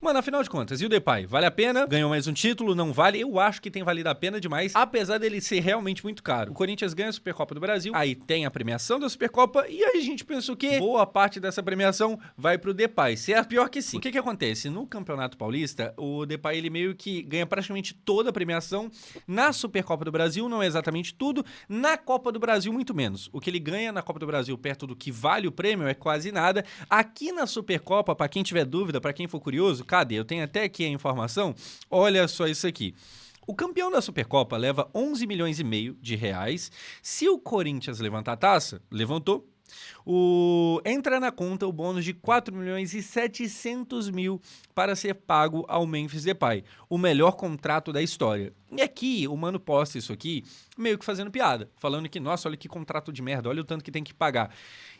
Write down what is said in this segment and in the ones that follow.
Mano, afinal de contas, e o Depay? Vale a pena? Ganhou mais um título? Não vale? Eu acho que tem valido a pena demais, apesar dele ser realmente muito caro. O Corinthians ganha a Supercopa do Brasil, aí tem a premiação da Supercopa, e aí a gente pensa o quê? Boa parte dessa premiação vai pro Depay, certo? Pior que sim. O que acontece? No Campeonato Paulista, o Depay, ele meio que ganha praticamente toda a premiação. Na Supercopa do Brasil, não é exatamente tudo. Na Copa do Brasil, muito menos. O que ele ganha na Copa do Brasil, perto do que vale o prêmio, é quase nada. Aqui na Supercopa, pra quem tiver dúvida, pra quem for curioso, cadê? Eu tenho até aqui a informação. Olha só isso aqui. O campeão da Supercopa leva 11 milhões e meio de reais. Se o Corinthians levantar a taça, levantou. Entra na conta o bônus de 4 milhões e 700 mil para ser pago ao Memphis Depay, o melhor contrato da história. E aqui, o mano posta isso aqui, meio que fazendo piada, falando que, nossa, olha que contrato de merda, olha o tanto que tem que pagar.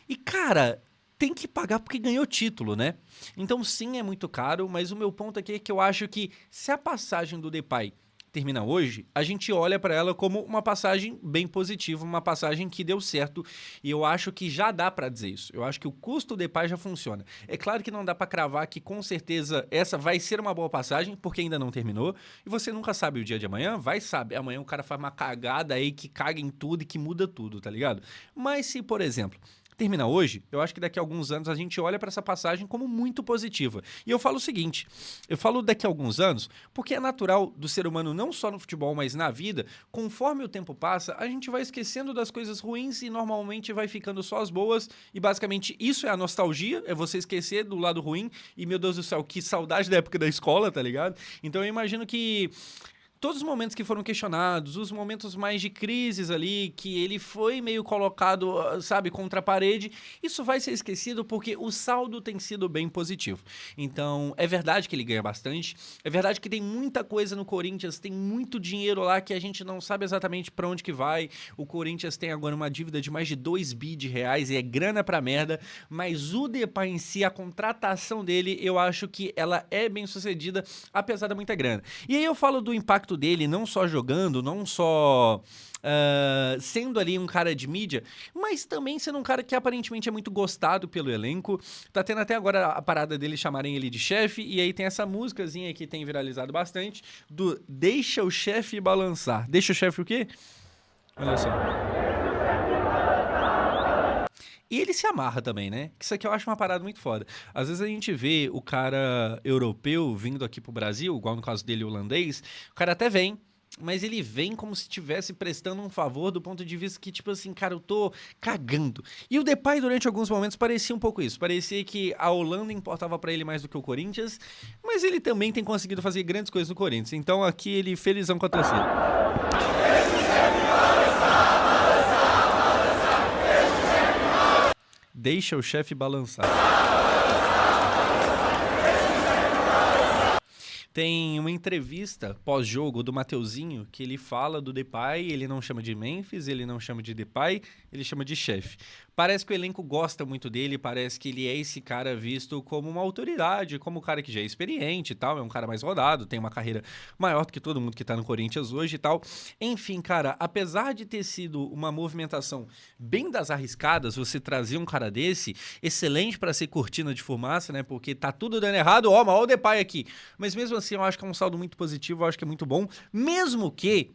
E, cara, tem que pagar porque ganhou título, né? Então, sim, é muito caro, mas o meu ponto aqui é que eu acho que se a passagem do Depay termina hoje, a gente olha para ela como uma passagem bem positiva, uma passagem que deu certo, e eu acho que já dá para dizer isso. Eu acho que o custo do Depay já funciona. É claro que não dá para cravar que com certeza essa vai ser uma boa passagem, porque ainda não terminou, e você nunca sabe o dia de amanhã, vai saber, amanhã o cara faz uma cagada aí que caga em tudo e que muda tudo, tá ligado? Mas se, por exemplo, termina hoje, eu acho que daqui a alguns anos a gente olha para essa passagem como muito positiva. E eu falo o seguinte, eu falo daqui a alguns anos, porque é natural do ser humano, não só no futebol, mas na vida, conforme o tempo passa, a gente vai esquecendo das coisas ruins e normalmente vai ficando só as boas, e basicamente isso é a nostalgia, é você esquecer do lado ruim, e meu Deus do céu, que saudade da época da escola, tá ligado? Então eu imagino que todos os momentos que foram questionados, os momentos mais de crises ali, que ele foi meio colocado, sabe, contra a parede, isso vai ser esquecido porque o saldo tem sido bem positivo. Então, é verdade que ele ganha bastante, é verdade que tem muita coisa no Corinthians, tem muito dinheiro lá que a gente não sabe exatamente pra onde que vai. O Corinthians tem agora uma dívida de mais de 2 bi de reais e é grana pra merda, mas o Depay em si, a contratação dele, eu acho que ela é bem sucedida, apesar da muita grana. E aí eu falo do impacto dele, não só jogando, não só sendo ali um cara de mídia, mas também sendo um cara que aparentemente é muito gostado pelo elenco. Tá tendo até agora a parada dele chamarem ele de chefe, e aí tem essa músicazinha que tem viralizado bastante, do Deixa o Chefe Balançar. Deixa o chefe o quê? Olha só. E ele se amarra também, né? Isso aqui eu acho uma parada muito foda. Às vezes a gente vê o cara europeu vindo aqui pro Brasil, igual no caso dele, holandês, o cara até vem, mas ele vem como se estivesse prestando um favor do ponto de vista que, tipo assim, cara, eu tô cagando. E o Depay, durante alguns momentos, parecia um pouco isso. Parecia que a Holanda importava pra ele mais do que o Corinthians, mas ele também tem conseguido fazer grandes coisas no Corinthians. Então aqui ele felizão com a torcida. Deixa o chefe balançar. Tem uma entrevista pós-jogo do Mateuzinho que ele fala do Depay, ele não chama de Memphis, ele não chama de Depay, ele chama de chefe. Parece que o elenco gosta muito dele, parece que ele é esse cara visto como uma autoridade, como um cara que já é experiente e tal, é um cara mais rodado, tem uma carreira maior do que todo mundo que tá no Corinthians hoje e tal. Enfim, cara, apesar de ter sido uma movimentação bem das arriscadas, você trazer um cara desse, excelente pra ser cortina de fumaça, né, porque tá tudo dando errado, ó, mas ó o Depay aqui. Mas mesmo assim, eu acho que é um saldo muito positivo, eu acho que é muito bom, mesmo que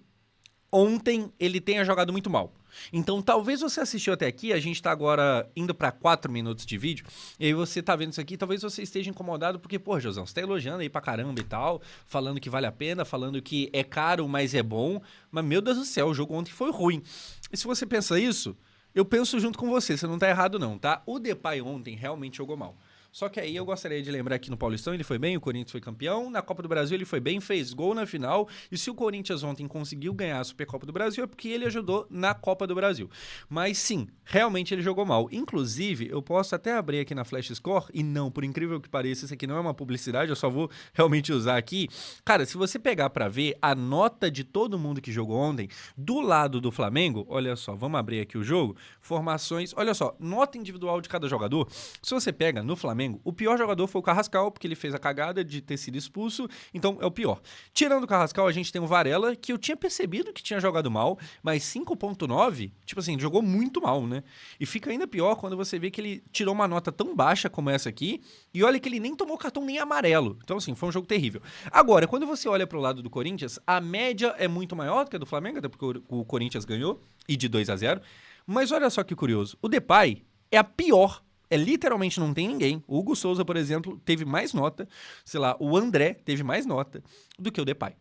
ontem ele tenha jogado muito mal. Então, talvez você assistiu até aqui, a gente tá agora indo pra 4 minutos de vídeo, e aí você tá vendo isso aqui, talvez você esteja incomodado porque, pô, Josão, você tá elogiando aí pra caramba e tal, falando que vale a pena, falando que é caro, mas é bom, mas, meu Deus do céu, o jogo ontem foi ruim. E se você pensa isso, eu penso junto com você não tá errado não, tá? O Depay ontem realmente jogou mal. Só que aí eu gostaria de lembrar que no Paulistão ele foi bem, o Corinthians foi campeão, na Copa do Brasil ele foi bem, fez gol na final, e se o Corinthians ontem conseguiu ganhar a Supercopa do Brasil é porque ele ajudou na Copa do Brasil. Mas sim, realmente ele jogou mal. Inclusive, eu posso até abrir aqui na Flash Score, e não, por incrível que pareça, isso aqui não é uma publicidade, eu só vou realmente usar aqui. Cara, se você pegar pra ver a nota de todo mundo que jogou ontem, do lado do Flamengo, olha só, vamos abrir aqui o jogo, formações, olha só, nota individual de cada jogador, se você pega no Flamengo, Flamengo, o pior jogador foi o Carrascal, porque ele fez a cagada de ter sido expulso, então é o pior. Tirando o Carrascal, a gente tem o Varela, que eu tinha percebido que tinha jogado mal, mas 5.9, tipo assim, jogou muito mal, né? E fica ainda pior quando você vê que ele tirou uma nota tão baixa como essa aqui, e olha que ele nem tomou cartão nem amarelo. Então, assim, foi um jogo terrível. Agora, quando você olha pro lado do Corinthians, a média é muito maior do que a do Flamengo, até porque o Corinthians ganhou, e de 2-0. Mas olha só que curioso, o Depay é a pior. Literalmente não tem ninguém. O Hugo Souza, por exemplo, teve mais nota. Sei lá, o André teve mais nota do que o Depay.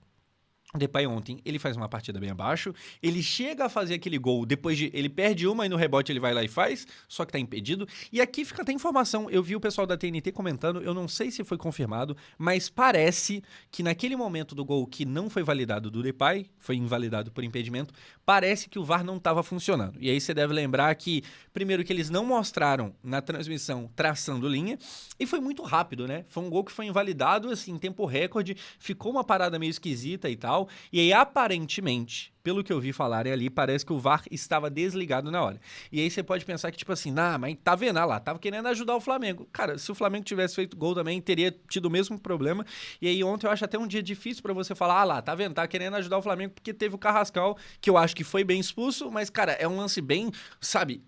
O Depay ontem, ele faz uma partida bem abaixo, ele chega a fazer aquele gol, depois de... ele perde uma e no rebote ele vai lá e faz, só que tá impedido. E aqui fica até informação, eu vi o pessoal da TNT comentando, eu não sei se foi confirmado, mas parece que naquele momento do gol que não foi validado do Depay, foi invalidado por impedimento, parece que o VAR não estava funcionando. E aí você deve lembrar que, primeiro que eles não mostraram na transmissão traçando linha, e foi muito rápido, né? Foi um gol que foi invalidado, assim, em tempo recorde, ficou uma parada meio esquisita e tal. E aí, aparentemente, pelo que eu vi falarem ali, parece que o VAR estava desligado na hora. E aí você pode pensar que, tipo assim, mas tá vendo lá, tava querendo ajudar o Flamengo. Cara, se o Flamengo tivesse feito gol também, teria tido o mesmo problema. E aí ontem eu acho até um dia difícil pra você falar, lá, tá vendo, tá querendo ajudar o Flamengo, porque teve o Carrascal, que eu acho que foi bem expulso, mas, cara, é um lance bem, sabe,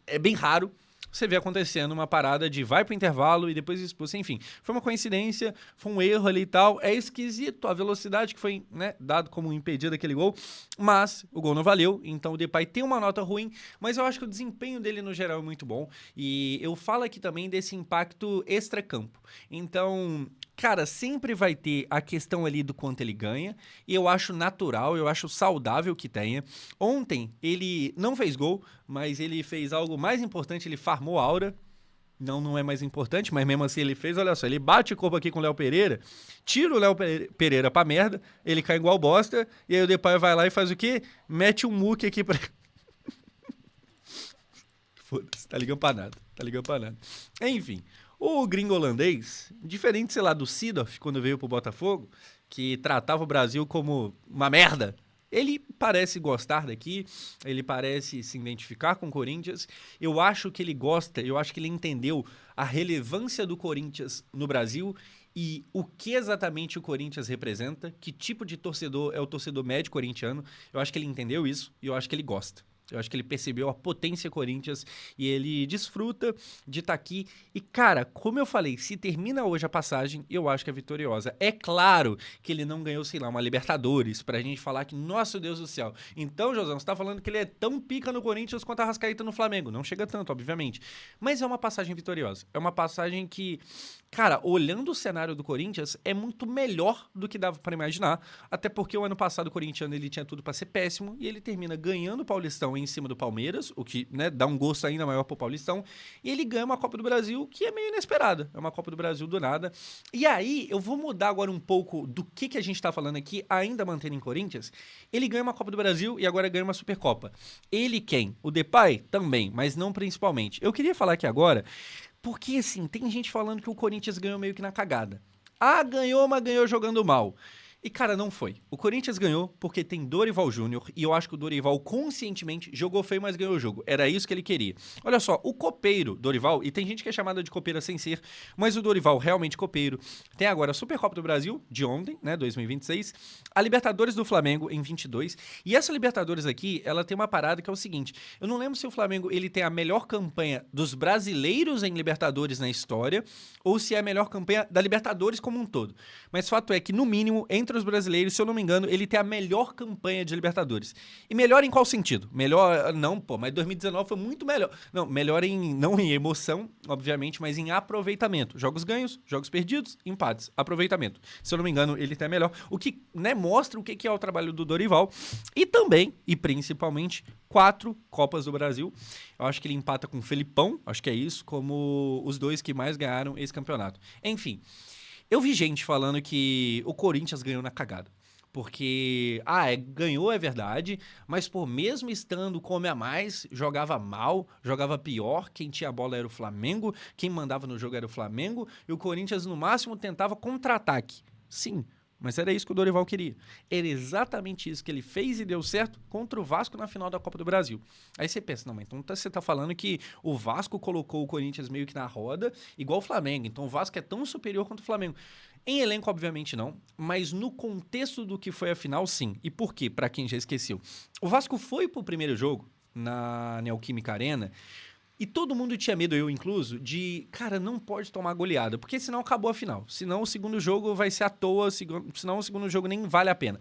é bem raro. Você vê acontecendo uma parada de vai pro intervalo e depois expulsa, enfim. Foi uma coincidência, foi um erro ali e tal. É esquisito a velocidade que foi, né, dado como impedida aquele gol, mas o gol não valeu, então o Depay tem uma nota ruim, mas eu acho que o desempenho dele no geral é muito bom. E eu falo aqui também desse impacto extracampo. Então, cara, sempre vai ter a questão ali do quanto ele ganha, e eu acho natural, eu acho saudável que tenha. Ontem ele não fez gol, mas ele fez algo mais importante, ele farmou aura. Não é mais importante, mas mesmo assim ele fez, olha só, ele bate o corpo aqui com o Léo Pereira, tira o Léo Pereira pra merda, ele cai igual bosta, e aí o Depay vai lá e faz o quê? Mete um muque aqui pra... Foda-se, tá ligando pra nada, tá ligando pra nada. Enfim, o gringo holandês, diferente, sei lá, do Seedorf, quando veio pro Botafogo, que tratava o Brasil como uma merda, ele parece gostar daqui, ele parece se identificar com o Corinthians. Eu acho que ele gosta, eu acho que ele entendeu a relevância do Corinthians no Brasil e o que exatamente o Corinthians representa, que tipo de torcedor é o torcedor médio corintiano. Eu acho que ele entendeu isso e eu acho que ele gosta. Eu acho que ele percebeu a potência Corinthians e ele desfruta de estar aqui. E, cara, como eu falei, se termina hoje a passagem, eu acho que é vitoriosa. É claro que ele não ganhou, sei lá, uma Libertadores, pra gente falar que, nossa Deus do céu. Então, Josão, você tá falando que ele é tão pica no Corinthians quanto a Arrascaeta no Flamengo. Não chega tanto, obviamente. Mas é uma passagem vitoriosa. É uma passagem que, cara, olhando o cenário do Corinthians, é muito melhor do que dava pra imaginar. Até porque o ano passado o corintiano ele tinha tudo pra ser péssimo e ele termina ganhando o Paulistão em cima do Palmeiras, o que, né, dá um gosto ainda maior pro Paulistão, e ele ganha uma Copa do Brasil que é meio inesperada, é uma Copa do Brasil do nada. E aí, eu vou mudar agora um pouco do que a gente tá falando aqui, ainda mantendo em Corinthians. Ele ganha uma Copa do Brasil e agora ganha uma Supercopa. Ele quem? O Depay? Também, mas não principalmente. Eu queria falar aqui agora, porque assim, tem gente falando que o Corinthians ganhou meio que na cagada. Ah, ganhou, mas ganhou jogando mal. E, cara, não foi. O Corinthians ganhou porque tem Dorival Júnior e eu acho que o Dorival conscientemente jogou feio, mas ganhou o jogo. Era isso que ele queria. Olha só, o copeiro Dorival, e tem gente que é chamada de copeira sem ser, mas o Dorival realmente copeiro. Tem agora a Supercopa do Brasil, de ontem, né, 2026, a Libertadores do Flamengo em 22, e essa Libertadores aqui, ela tem uma parada que é o seguinte, eu não lembro se o Flamengo ele tem a melhor campanha dos brasileiros em Libertadores na história, ou se é a melhor campanha da Libertadores como um todo. Mas fato é que, no mínimo, entre os brasileiros, se eu não me engano, ele tem a melhor campanha de Libertadores. E melhor em qual sentido? Melhor, não, pô, mas 2019 foi muito melhor. Não, melhor em, não em emoção, obviamente, mas em aproveitamento. Jogos ganhos, jogos perdidos, empates, aproveitamento. Se eu não me engano, ele tem a melhor. O que, né, mostra o que é o trabalho do Dorival. E também, e principalmente, 4 Copas do Brasil. Eu acho que ele empata com o Felipão, acho que é isso, como os dois que mais ganharam esse campeonato. Enfim, eu vi gente falando que o Corinthians ganhou na cagada. Porque, ganhou é verdade, mas pô, mesmo estando come a mais, jogava mal, jogava pior, quem tinha a bola era o Flamengo, quem mandava no jogo era o Flamengo, e o Corinthians no máximo tentava contra-ataque. Sim, Mas era isso que o Dorival queria. Era exatamente isso que ele fez e deu certo contra o Vasco na final da Copa do Brasil. Aí você pensa, não, mas então você tá falando que o Vasco colocou o Corinthians meio que na roda, igual o Flamengo. Então o Vasco é tão superior quanto o Flamengo. Em elenco, obviamente não, mas no contexto do que foi a final, sim. E por quê? Pra quem já esqueceu. O Vasco foi pro primeiro jogo na Neoquímica Arena e todo mundo tinha medo, eu incluso, de, cara, não pode tomar goleada, porque senão acabou a final. Senão o segundo jogo vai ser à toa, senão o segundo jogo nem vale a pena.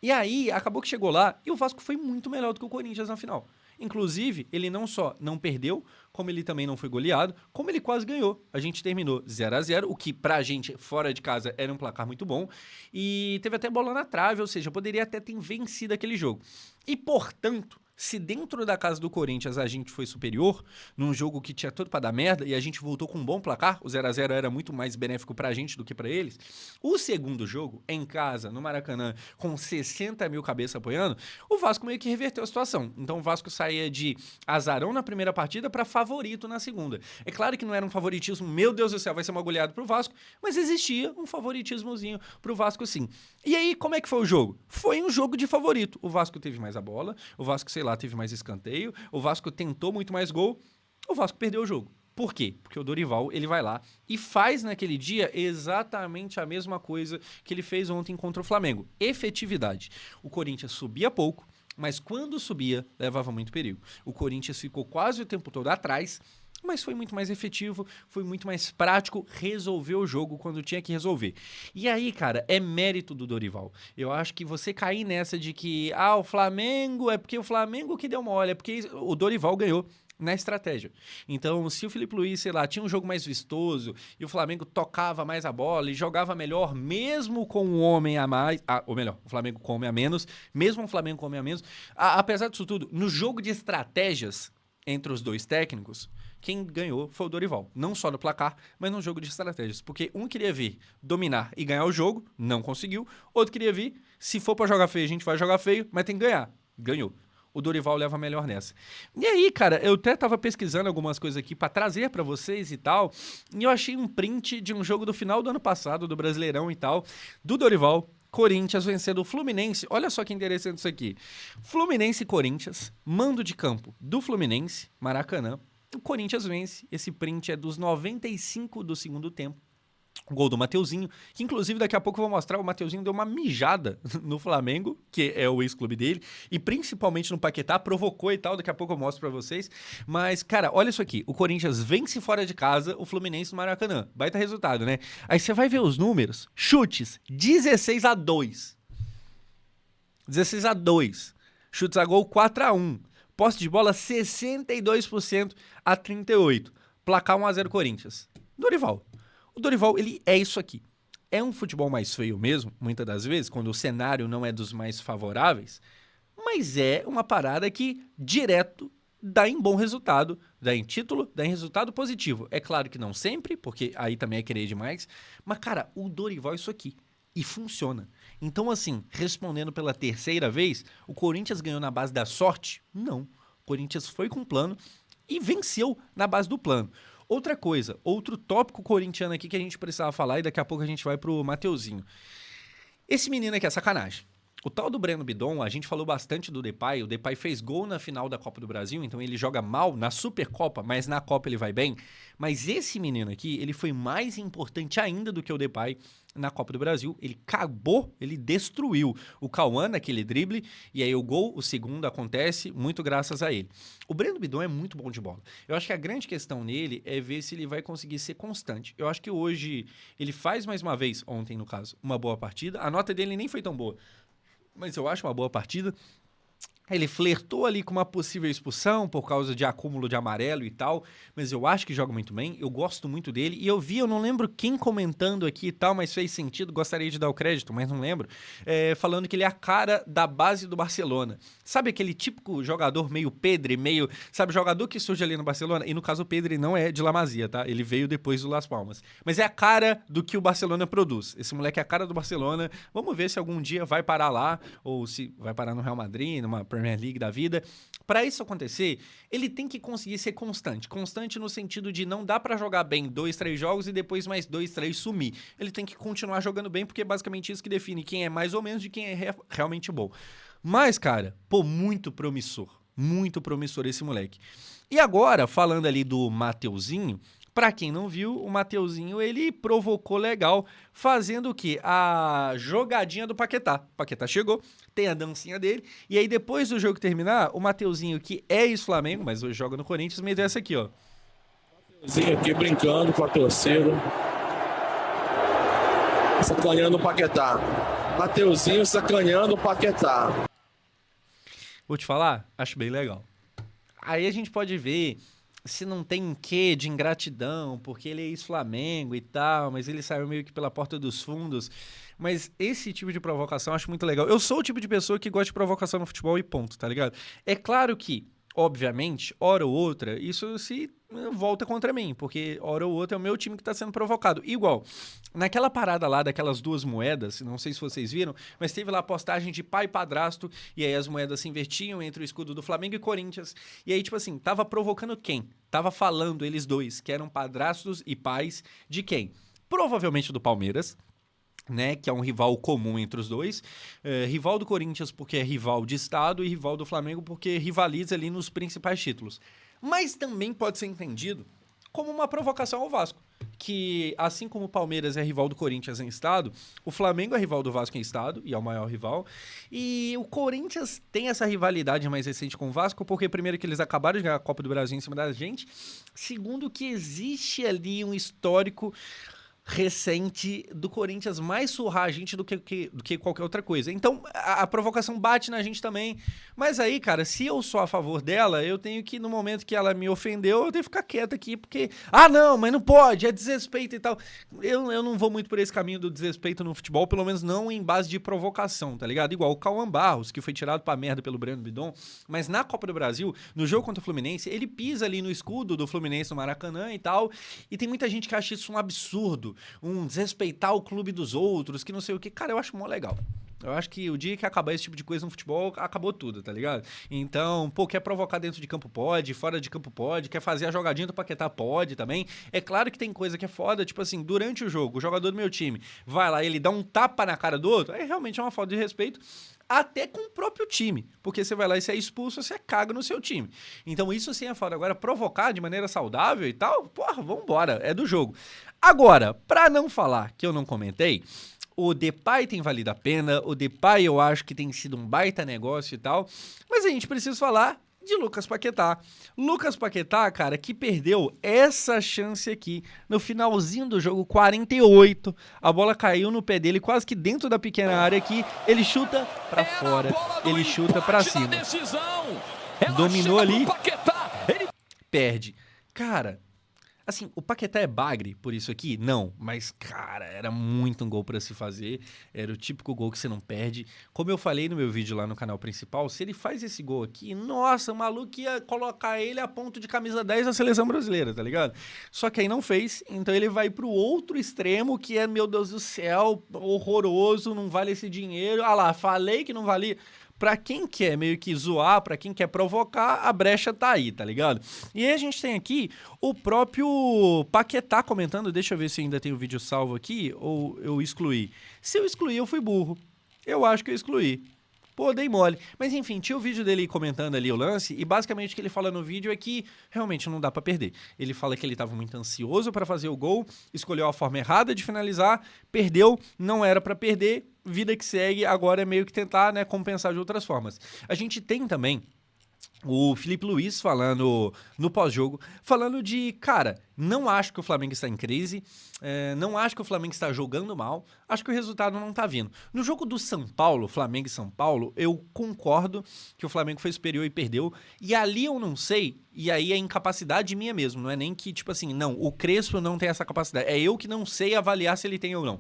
E aí, acabou que chegou lá e o Vasco foi muito melhor do que o Corinthians na final. Inclusive, ele não só não perdeu, como ele também não foi goleado, como ele quase ganhou. A gente terminou 0-0, o que pra gente, fora de casa, era um placar muito bom. E teve até bola na trave, ou seja, poderia até ter vencido aquele jogo. E, portanto, se dentro da casa do Corinthians a gente foi superior, num jogo que tinha tudo pra dar merda, e a gente voltou com um bom placar, o 0-0 era muito mais benéfico pra gente do que pra eles, o segundo jogo, em casa, no Maracanã, com 60 mil cabeças apoiando, o Vasco meio que reverteu a situação. Então o Vasco saía de azarão na primeira partida pra favorito na segunda. É claro que não era um favoritismo, meu Deus do céu, vai ser uma goleada pro Vasco, mas existia um favoritismozinho pro Vasco sim. E aí, como é que foi o jogo? Foi um jogo de favorito. O Vasco teve mais a bola, o Vasco, sei lá, teve mais escanteio, o Vasco tentou muito mais gol, o Vasco perdeu o jogo. Por quê? Porque o Dorival, ele vai lá e faz naquele dia exatamente a mesma coisa que ele fez ontem contra o Flamengo. Efetividade. O Corinthians subia pouco, mas quando subia, levava muito perigo. O Corinthians ficou quase o tempo todo atrás, mas foi muito mais efetivo, foi muito mais prático, resolveu o jogo quando tinha que resolver. E aí, cara, é mérito do Dorival. Eu acho que você cair nessa de que, o Flamengo, é porque o Flamengo que deu mole, é porque o Dorival ganhou na estratégia. Então, se o Filipe Luís, sei lá, tinha um jogo mais vistoso e o Flamengo tocava mais a bola e jogava melhor, mesmo com um homem a mais, ou melhor, o Flamengo com um homem a menos, mesmo o Flamengo com um homem a menos, apesar disso tudo, no jogo de estratégias entre os dois técnicos, quem ganhou foi o Dorival. Não só no placar, mas no jogo de estratégias. Porque um queria vir dominar e ganhar o jogo, não conseguiu. Outro queria vir, se for pra jogar feio, a gente vai jogar feio, mas tem que ganhar. Ganhou. O Dorival leva melhor nessa. E aí, cara, eu até tava pesquisando algumas coisas aqui pra trazer pra vocês e tal, e eu achei um print de um jogo do final do ano passado, do Brasileirão e tal, do Dorival, Corinthians vencendo o Fluminense. Olha só que interessante isso aqui. Fluminense e Corinthians, mando de campo do Fluminense, Maracanã. O Corinthians vence. Esse print é dos 95 do segundo tempo. O gol do Mateuzinho, que inclusive daqui a pouco eu vou mostrar, o Mateuzinho deu uma mijada no Flamengo, que é o ex-clube dele, e principalmente no Paquetá, provocou e tal, daqui a pouco eu mostro pra vocês. Mas, cara, olha isso aqui, o Corinthians vence fora de casa o Fluminense no Maracanã. Baita resultado, né? Aí você vai ver os números, chutes, 16-2. 16-2. Chutes a gol, 4-1. Posse de bola, 62% a 38%. Placar 1-0 Corinthians. Dorival. O Dorival, ele é isso aqui. É um futebol mais feio mesmo, muitas das vezes, quando o cenário não é dos mais favoráveis, mas é uma parada que direto dá em bom resultado, dá em título, dá em resultado positivo. É claro que não sempre, porque aí também é querer demais, mas, cara, o Dorival é isso aqui. E funciona. Então, assim, respondendo pela terceira vez, o Corinthians ganhou na base da sorte? Não. O Corinthians foi com plano e venceu na base do plano. Outra coisa, outro tópico corintiano aqui que a gente precisava falar e daqui a pouco a gente vai pro Mateuzinho. Esse menino aqui é sacanagem. O tal do Breno Bidon, a gente falou bastante do Depay. O Depay fez gol na final da Copa do Brasil, então ele joga mal na Supercopa, mas na Copa ele vai bem. Mas esse menino aqui, ele foi mais importante ainda do que o Depay na Copa do Brasil. Ele acabou, ele destruiu o Cauã naquele drible, e aí o gol, o segundo, acontece muito graças a ele. O Breno Bidon é muito bom de bola. Eu acho que a grande questão nele é ver se ele vai conseguir ser constante. Eu acho que hoje ele faz mais uma vez, ontem no caso, uma boa partida. A nota dele nem foi tão boa, mas eu acho uma boa partida. Ele flertou ali com uma possível expulsão por causa de acúmulo de amarelo e tal, mas eu acho que joga muito bem, eu gosto muito dele, e eu vi, eu não lembro quem comentando aqui e tal, mas fez sentido, gostaria de dar o crédito, mas não lembro, falando que ele é a cara da base do Barcelona. Sabe aquele típico jogador meio Pedri, meio, sabe, jogador que surge ali no Barcelona? E no caso o Pedri não é de La Masia, tá? Ele veio depois do Las Palmas. Mas é a cara do que o Barcelona produz. Esse moleque é a cara do Barcelona, vamos ver se algum dia vai parar lá, ou se vai parar no Real Madrid, numa Premier Premier League da vida. Para isso acontecer, ele tem que conseguir ser constante. Constante no sentido de não dá para jogar bem 2, 3 jogos e depois mais 2, 3 sumir. Ele tem que continuar jogando bem, porque é basicamente isso que define quem é mais ou menos de quem é realmente bom. Mas, cara, pô, muito promissor esse moleque. E agora, falando ali do Mateuzinho, pra quem não viu, o Mateuzinho, ele provocou legal, fazendo o quê? A jogadinha do Paquetá. O Paquetá chegou, tem a dancinha dele, e aí depois do jogo terminar, o Mateuzinho, que é ex-Flamengo, mas hoje joga no Corinthians, meteu essa aqui, ó. Mateuzinho aqui brincando com a torcida. Sacaneando o Paquetá. Mateuzinho sacaneando o Paquetá. Vou te falar, acho bem legal. Aí a gente pode ver se não tem um quê de ingratidão, porque ele é ex-Flamengo e tal, mas ele saiu meio que pela porta dos fundos. Mas esse tipo de provocação eu acho muito legal. Eu sou o tipo de pessoa que gosta de provocação no futebol e ponto, tá ligado? É claro que, obviamente, hora ou outra, isso se volta contra mim, porque hora ou outra é o meu time que tá sendo provocado. Igual, naquela parada lá daquelas duas moedas, não sei se vocês viram, mas teve lá a postagem de pai e padrasto, e aí as moedas se invertiam entre o escudo do Flamengo e Corinthians, e aí, tipo assim, tava provocando quem? Tava falando eles dois, que eram padrastos e pais de quem? Provavelmente do Palmeiras, né, que é um rival comum entre os dois, rival do Corinthians porque é rival de estado e rival do Flamengo porque rivaliza ali nos principais títulos. Mas também pode ser entendido como uma provocação ao Vasco, que assim como o Palmeiras é rival do Corinthians em estado, o Flamengo é rival do Vasco em estado, e é o maior rival, e o Corinthians tem essa rivalidade mais recente com o Vasco, porque primeiro que eles acabaram de ganhar a Copa do Brasil em cima da gente, segundo que existe ali um histórico recente do Corinthians mais surrar a gente do que qualquer outra coisa. Então, a provocação bate na gente também. Mas aí, cara, se eu sou a favor dela, eu tenho que, no momento que ela me ofendeu, eu tenho que ficar quieto aqui, porque... Ah, não, mas não pode, é desrespeito e tal. Eu não vou muito por esse caminho do desrespeito no futebol, pelo menos não em base de provocação, tá ligado? Igual o Cauã Barros, que foi tirado pra merda pelo Breno Bidon, mas na Copa do Brasil, no jogo contra o Fluminense, ele pisa ali no escudo do Fluminense no Maracanã e tal, e tem muita gente que acha isso um absurdo, um desrespeitar o clube dos outros, que não sei o que. Cara, eu acho mó legal. Eu acho que o dia que acabar esse tipo de coisa no futebol, acabou tudo, tá ligado? Então, pô, quer provocar dentro de campo pode, fora de campo pode, quer fazer a jogadinha do Paquetá pode também. É claro que tem coisa que é foda, tipo assim, durante o jogo, o jogador do meu time vai lá, ele dá um tapa na cara do outro, aí realmente é uma falta de respeito, até com o próprio time, porque você vai lá e você é expulso, você caga no seu time. Então isso sim é foda. Agora, provocar de maneira saudável e tal, porra, vambora, é do jogo. Agora, pra não falar que eu não comentei, o Depay tem valido a pena, o Depay eu acho que tem sido um baita negócio e tal, mas a gente precisa falar de Lucas Paquetá. Lucas Paquetá, cara, que perdeu essa chance aqui no finalzinho do jogo, 48. A bola caiu no pé dele, quase que dentro da pequena área aqui. Ele chuta pra fora, ele chuta pra cima. Dominou ali, perde. Cara, assim, o Paquetá é bagre por isso aqui? Não, mas, cara, era muito um gol pra se fazer, era o típico gol que você não perde. Como eu falei no meu vídeo lá no canal principal, se ele faz esse gol aqui, nossa, o maluco ia colocar ele a ponto de camisa 10 da seleção brasileira, tá ligado? Só que aí não fez, então ele vai pro outro extremo, que é, meu Deus do céu, horroroso, não vale esse dinheiro. Ah lá, falei que não valia. Pra quem quer meio que zoar, pra quem quer provocar, a brecha tá aí, tá ligado? E aí a gente tem aqui o próprio Paquetá comentando, deixa eu ver se ainda tem o vídeo salvo aqui, ou eu excluí. Se eu excluí, eu fui burro. Eu acho que eu excluí. Pô, dei mole. Mas enfim, tinha o vídeo dele comentando ali o lance, e basicamente o que ele fala no vídeo é que realmente não dá pra perder. Ele fala que ele tava muito ansioso pra fazer o gol, escolheu a forma errada de finalizar, perdeu, não era pra perder, vida que segue, agora é meio que tentar, né, compensar de outras formas. A gente tem também o Felipe Luiz falando no pós-jogo, falando de, cara, não acho que o Flamengo está em crise, não acho que o Flamengo está jogando mal, acho que o resultado não tá vindo. No jogo do São Paulo, Flamengo e São Paulo, eu concordo que o Flamengo foi superior e perdeu, e ali eu não sei, e aí é incapacidade minha mesmo, não é nem que, tipo assim, não, o Crespo não tem essa capacidade, é eu que não sei avaliar se ele tem ou não.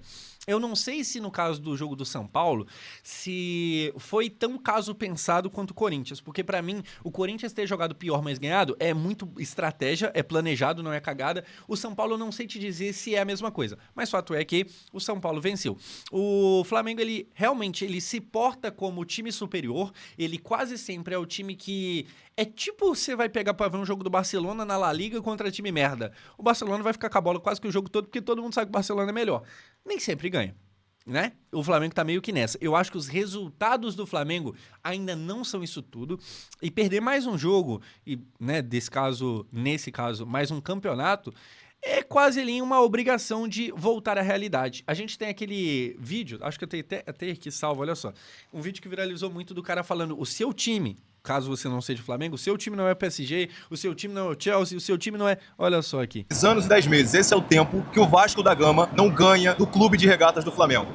Eu não sei se no caso do jogo do São Paulo, se foi tão caso pensado quanto o Corinthians, porque pra mim, o Corinthians ter jogado pior, mas ganhado, é muito estratégia, é planejado, não é cagada. O São Paulo eu não sei te dizer se é a mesma coisa, mas fato é que o São Paulo venceu. O Flamengo, ele realmente, ele se porta como time superior, ele quase sempre é o time que... É tipo você vai pegar pra ver um jogo do Barcelona na La Liga contra time merda. O Barcelona vai ficar com a bola quase que o jogo todo, porque todo mundo sabe que o Barcelona é melhor. Nem sempre ganha, né? O Flamengo tá meio que nessa. Eu acho que os resultados do Flamengo ainda não são isso tudo. E perder mais um jogo, e, né, nesse caso, mais um campeonato, é quase ali uma obrigação de voltar à realidade. A gente tem aquele vídeo, acho que eu tenho até aqui salvo, olha só. Um vídeo que viralizou muito do cara falando, o seu time... Caso você não seja Flamengo, o seu time não é o PSG, o seu time não é o Chelsea, o seu time não é... Olha só aqui. 10 anos e 10 meses. Esse é o tempo que o Vasco da Gama não ganha do Clube de Regatas do Flamengo.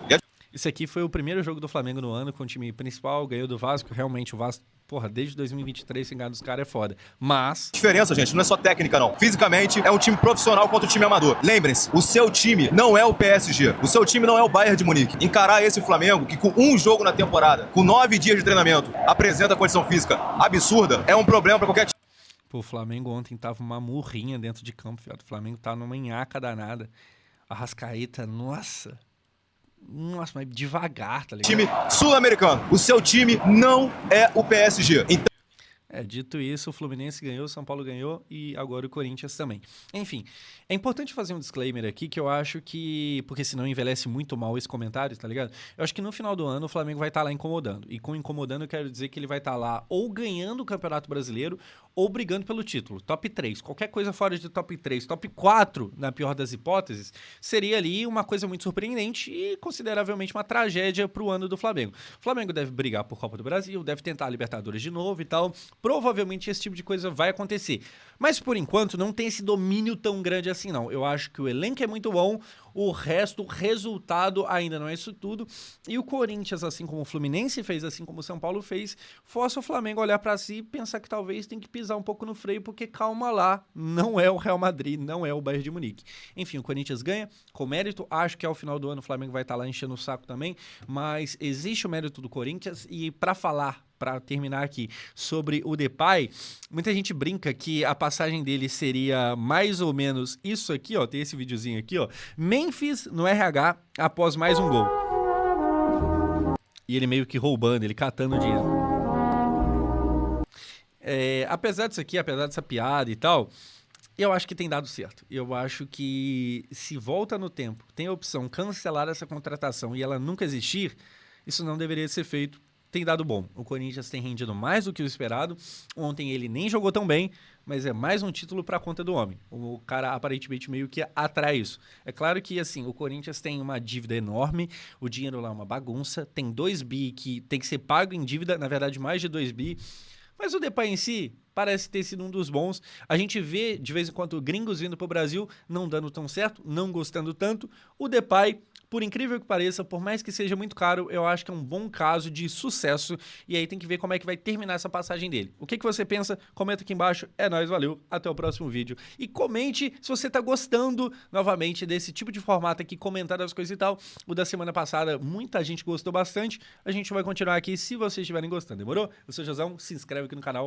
Isso aqui foi o primeiro jogo do Flamengo no ano, com o time principal, ganhou do Vasco. Realmente, o Vasco, porra, desde 2023 sem ganhar dos caras é foda. Mas... A diferença, gente, não é só técnica, não. Fisicamente, é um time profissional contra o time amador. Lembrem-se, o seu time não é o PSG. O seu time não é o Bayern de Munique. Encarar esse Flamengo, que com um jogo na temporada, com 9 dias de treinamento, apresenta condição física absurda, é um problema pra qualquer time. Pô, o Flamengo ontem tava uma murrinha dentro de campo, viado. O Flamengo tá numa nhaca danada. Arrascaeta, nossa... Nossa, mas devagar, tá ligado? Time sul-americano. O seu time não é o PSG. Então... Dito isso, o Fluminense ganhou, o São Paulo ganhou e agora o Corinthians também. Enfim, é importante fazer um disclaimer aqui que eu acho que... Porque senão envelhece muito mal esse comentário, tá ligado? Eu acho que no final do ano o Flamengo vai estar lá incomodando. E com incomodando eu quero dizer que ele vai estar lá ou ganhando o Campeonato Brasileiro ou brigando pelo título. Top 3. Qualquer coisa fora de top 3, top 4, na pior das hipóteses, seria ali uma coisa muito surpreendente e consideravelmente uma tragédia pro ano do Flamengo. O Flamengo deve brigar por Copa do Brasil, deve tentar a Libertadores de novo e tal. Provavelmente esse tipo de coisa vai acontecer. Mas por enquanto não tem esse domínio tão grande assim não. Eu acho que o elenco é muito bom, o resto, o resultado ainda não é isso tudo. E o Corinthians, assim como o Fluminense fez, assim como o São Paulo fez, força o Flamengo a olhar pra si e pensar que talvez tem que pisar um pouco no freio, porque calma lá, não é o Real Madrid, não é o Bayern de Munique. Enfim, o Corinthians ganha com mérito, acho que ao final do ano o Flamengo vai estar lá enchendo o saco também, mas existe o mérito do Corinthians e pra falar, para terminar aqui, sobre o Depay, muita gente brinca que a passagem dele seria mais ou menos isso aqui, ó, tem esse videozinho aqui, ó, Memphis no RH após mais um gol. E ele meio que roubando, ele catando dinheiro. Apesar disso aqui, apesar dessa piada e tal, eu acho que tem dado certo. Eu acho que se volta no tempo, tem a opção cancelar essa contratação e ela nunca existir, isso não deveria ser feito. Tem dado bom. O Corinthians tem rendido mais do que o esperado. Ontem ele nem jogou tão bem, mas é mais um título para a conta do homem. O cara aparentemente meio que atrai isso. É claro que assim, o Corinthians tem uma dívida enorme, o dinheiro lá é uma bagunça, tem 2 bi que tem que ser pago em dívida, na verdade mais de 2 bi. Mas o Depay em si parece ter sido um dos bons. A gente vê de vez em quando gringos vindo pro Brasil, não dando tão certo, não gostando tanto. O Depay, por incrível que pareça, por mais que seja muito caro, eu acho que é um bom caso de sucesso. E aí tem que ver como é que vai terminar essa passagem dele. O que você pensa? Comenta aqui embaixo. É nóis, valeu. Até o próximo vídeo. E comente se você tá gostando, novamente, desse tipo de formato aqui, comentando as coisas e tal. O da semana passada, muita gente gostou bastante. A gente vai continuar aqui se vocês estiverem gostando, demorou? Eu sou o Josão, se inscreve aqui no canal.